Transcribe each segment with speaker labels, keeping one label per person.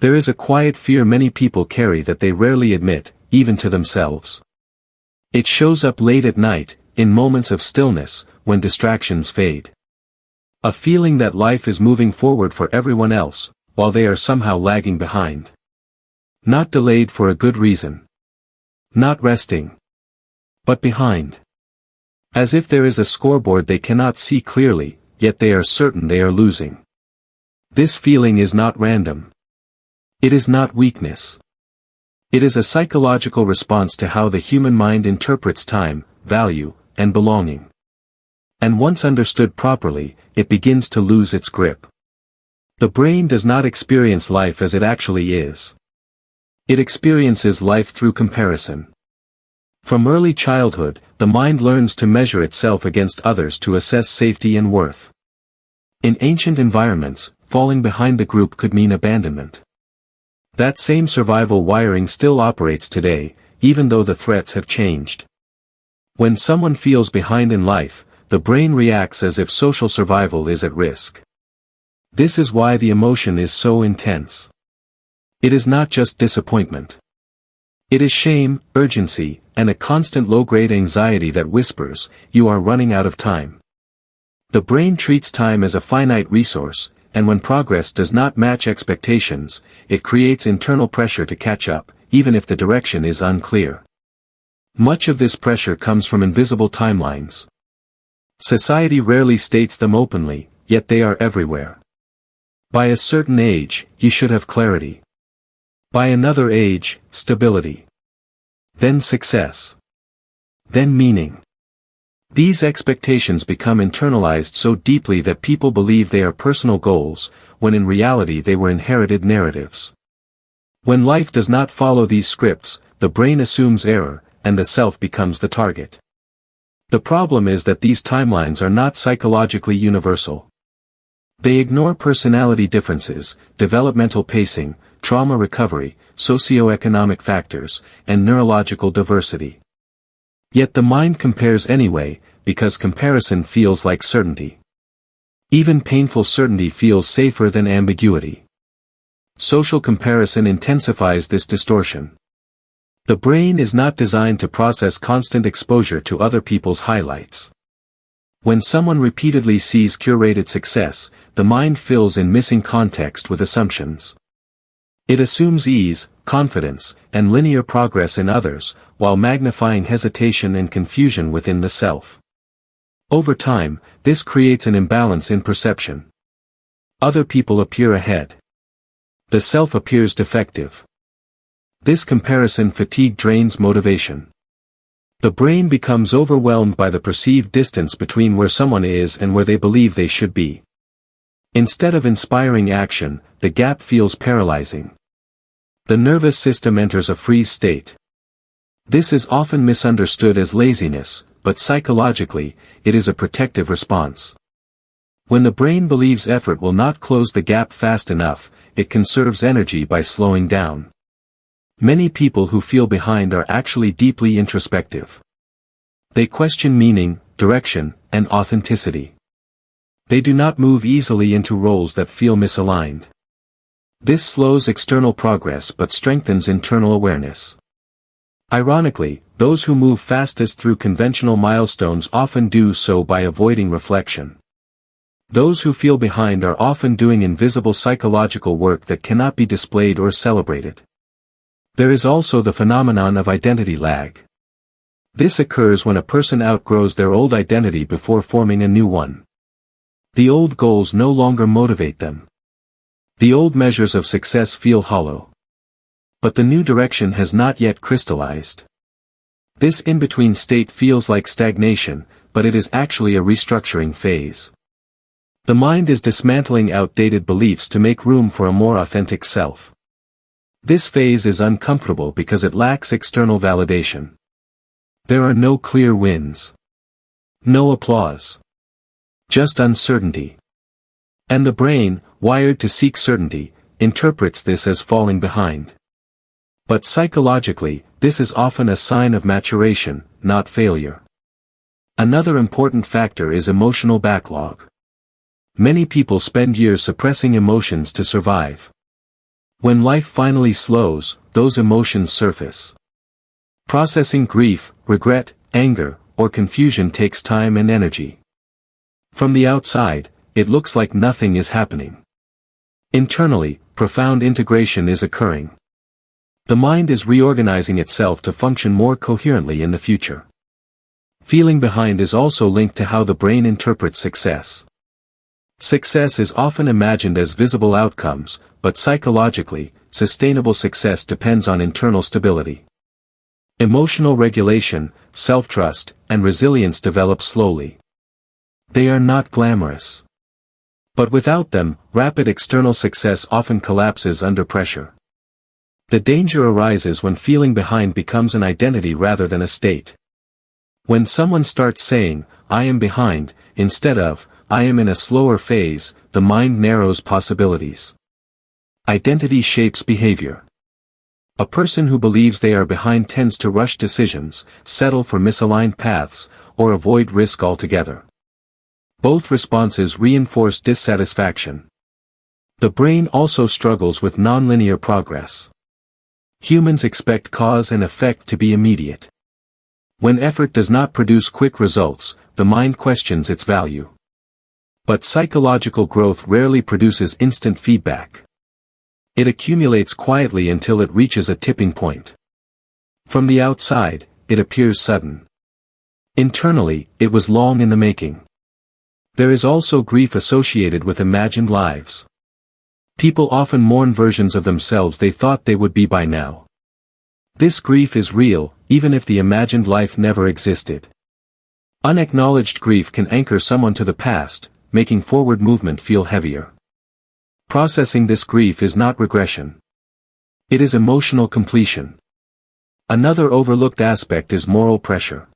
Speaker 1: There is a quiet fear many people carry that they rarely admit, even to themselves. It shows up late at night, in moments of stillness, when distractions fade. A feeling that life is moving forward for everyone else, while they are somehow lagging behind. Not delayed for a good reason. Not resting. But behind. As if there is a scoreboard they cannot see clearly, yet they are certain they are losing. This feeling is not random. It is not weakness. It is a psychological response to how the human mind interprets time, value, and belonging. And once understood properly, it begins to lose its grip. The brain does not experience life as it actually is. It experiences life through comparison. From early childhood, the mind learns to measure itself against others to assess safety and worth. In ancient environments, falling behind the group could mean abandonment. That same survival wiring still operates today, even though the threats have changed. When someone feels behind in life, the brain reacts as if social survival is at risk. This is why the emotion is so intense. It is not just disappointment. It is shame, urgency, and a constant low-grade anxiety that whispers, "You are running out of time." The brain treats time as a finite resource, and when progress does not match expectations, it creates internal pressure to catch up, even if the direction is unclear. Much of this pressure comes from invisible timelines. Society rarely states them openly, yet they are everywhere. By a certain age, you should have clarity. By another age, stability. Then success. Then meaning. These expectations become internalized so deeply that people believe they are personal goals, when in reality they were inherited narratives. When life does not follow these scripts, the brain assumes error, and the self becomes the target. The problem is that these timelines are not psychologically universal. They ignore personality differences, developmental pacing, trauma recovery, socioeconomic factors, and neurological diversity. Yet the mind compares anyway, because comparison feels like certainty. Even painful certainty feels safer than ambiguity. Social comparison intensifies this distortion. The brain is not designed to process constant exposure to other people's highlights. When someone repeatedly sees curated success, the mind fills in missing context with assumptions. It assumes ease, confidence, and linear progress in others, while magnifying hesitation and confusion within the self. Over time, this creates an imbalance in perception. Other people appear ahead. The self appears defective. This comparison fatigue drains motivation. The brain becomes overwhelmed by the perceived distance between where someone is and where they believe they should be. Instead of inspiring action, the gap feels paralyzing. The nervous system enters a freeze state. This is often misunderstood as laziness, but psychologically, it is a protective response. When the brain believes effort will not close the gap fast enough, it conserves energy by slowing down. Many people who feel behind are actually deeply introspective. They question meaning, direction, and authenticity. They do not move easily into roles that feel misaligned. This slows external progress but strengthens internal awareness. Ironically, those who move fastest through conventional milestones often do so by avoiding reflection. Those who feel behind are often doing invisible psychological work that cannot be displayed or celebrated. There is also the phenomenon of identity lag. This occurs when a person outgrows their old identity before forming a new one. The old goals no longer motivate them. The old measures of success feel hollow. But the new direction has not yet crystallized. This in-between state feels like stagnation, but it is actually a restructuring phase. The mind is dismantling outdated beliefs to make room for a more authentic self. This phase is uncomfortable because it lacks external validation. There are no clear wins. No applause. Just uncertainty. And the brain, wired to seek certainty, interprets this as falling behind. But psychologically, this is often a sign of maturation, not failure. Another important factor is emotional backlog. Many people spend years suppressing emotions to survive. When life finally slows, those emotions surface. Processing grief, regret, anger, or confusion takes time and energy. From the outside, it looks like nothing is happening. Internally, profound integration is occurring. The mind is reorganizing itself to function more coherently in the future. Feeling behind is also linked to how the brain interprets success. Success is often imagined as visible outcomes, but psychologically, sustainable success depends on internal stability. Emotional regulation, self-trust, and resilience develop slowly. They are not glamorous. But without them, rapid external success often collapses under pressure. The danger arises when feeling behind becomes an identity rather than a state. When someone starts saying, "I am behind," instead of, "I am in a slower phase," the mind narrows possibilities. Identity shapes behavior. A person who believes they are behind tends to rush decisions, settle for misaligned paths, or avoid risk altogether. Both responses reinforce dissatisfaction. The brain also struggles with nonlinear progress. Humans expect cause and effect to be immediate. When effort does not produce quick results, the mind questions its value. But psychological growth rarely produces instant feedback. It accumulates quietly until it reaches a tipping point. From the outside, it appears sudden. Internally, it was long in the making. There is also grief associated with imagined lives. People often mourn versions of themselves they thought they would be by now. This grief is real, even if the imagined life never existed. Unacknowledged grief can anchor someone to the past, making forward movement feel heavier. Processing this grief is not regression. It is emotional completion. Another overlooked aspect is moral pressure.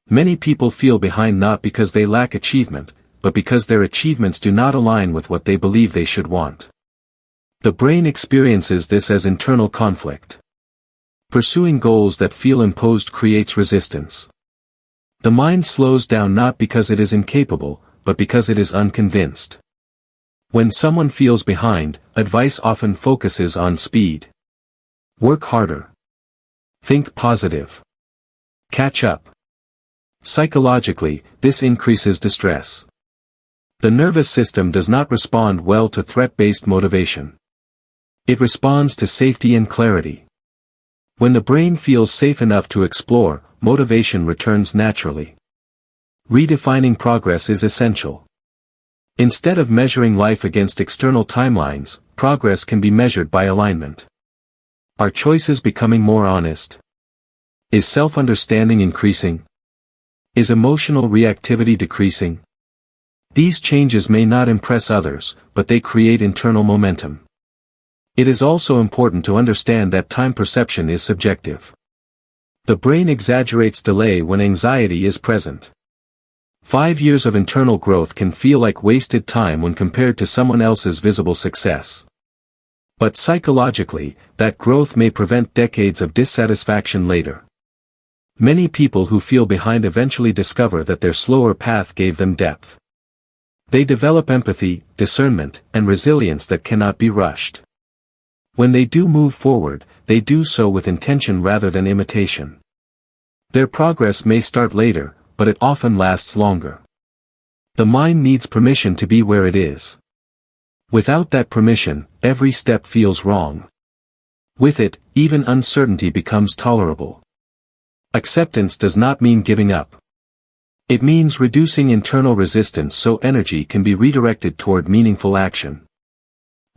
Speaker 1: Many people feel behind not because they lack achievement, but because their achievements do not align with what they believe they should want. The brain experiences this as internal conflict. Pursuing goals that feel imposed creates resistance. The mind slows down not because it is incapable, but because it is unconvinced. When someone feels behind, advice often focuses on speed. Work harder. Think positive. Catch up. Psychologically, this increases distress. The nervous system does not respond well to threat-based motivation. It responds to safety and clarity. When the brain feels safe enough to explore, motivation returns naturally. Redefining progress is essential. Instead of measuring life against external timelines, progress can be measured by alignment. Are choices becoming more honest? Is self-understanding increasing? Is emotional reactivity decreasing? These changes may not impress others, but they create internal momentum. It is also important to understand that time perception is subjective. The brain exaggerates delay when anxiety is present. 5 years of internal growth can feel like wasted time when compared to someone else's visible success. But psychologically, that growth may prevent decades of dissatisfaction later. Many people who feel behind eventually discover that their slower path gave them depth. They develop empathy, discernment, and resilience that cannot be rushed. When they do move forward, they do so with intention rather than imitation. Their progress may start later, but it often lasts longer. The mind needs permission to be where it is. Without that permission, every step feels wrong. With it, even uncertainty becomes tolerable. Acceptance does not mean giving up. It means reducing internal resistance so energy can be redirected toward meaningful action.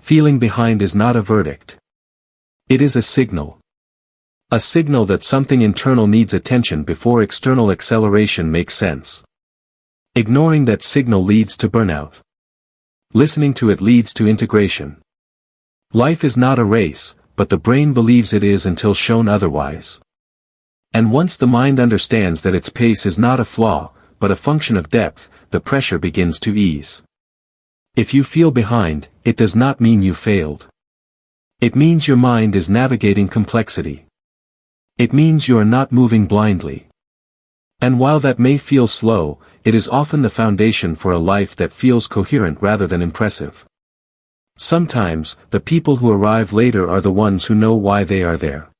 Speaker 1: Feeling behind is not a verdict. It is a signal. A signal that something internal needs attention before external acceleration makes sense. Ignoring that signal leads to burnout. Listening to it leads to integration. Life is not a race, but the brain believes it is until shown otherwise. And once the mind understands that its pace is not a flaw, but a function of depth, the pressure begins to ease. If you feel behind, it does not mean you failed. It means your mind is navigating complexity. It means you are not moving blindly. And while that may feel slow, it is often the foundation for a life that feels coherent rather than impressive. Sometimes, the people who arrive later are the ones who know why they are there.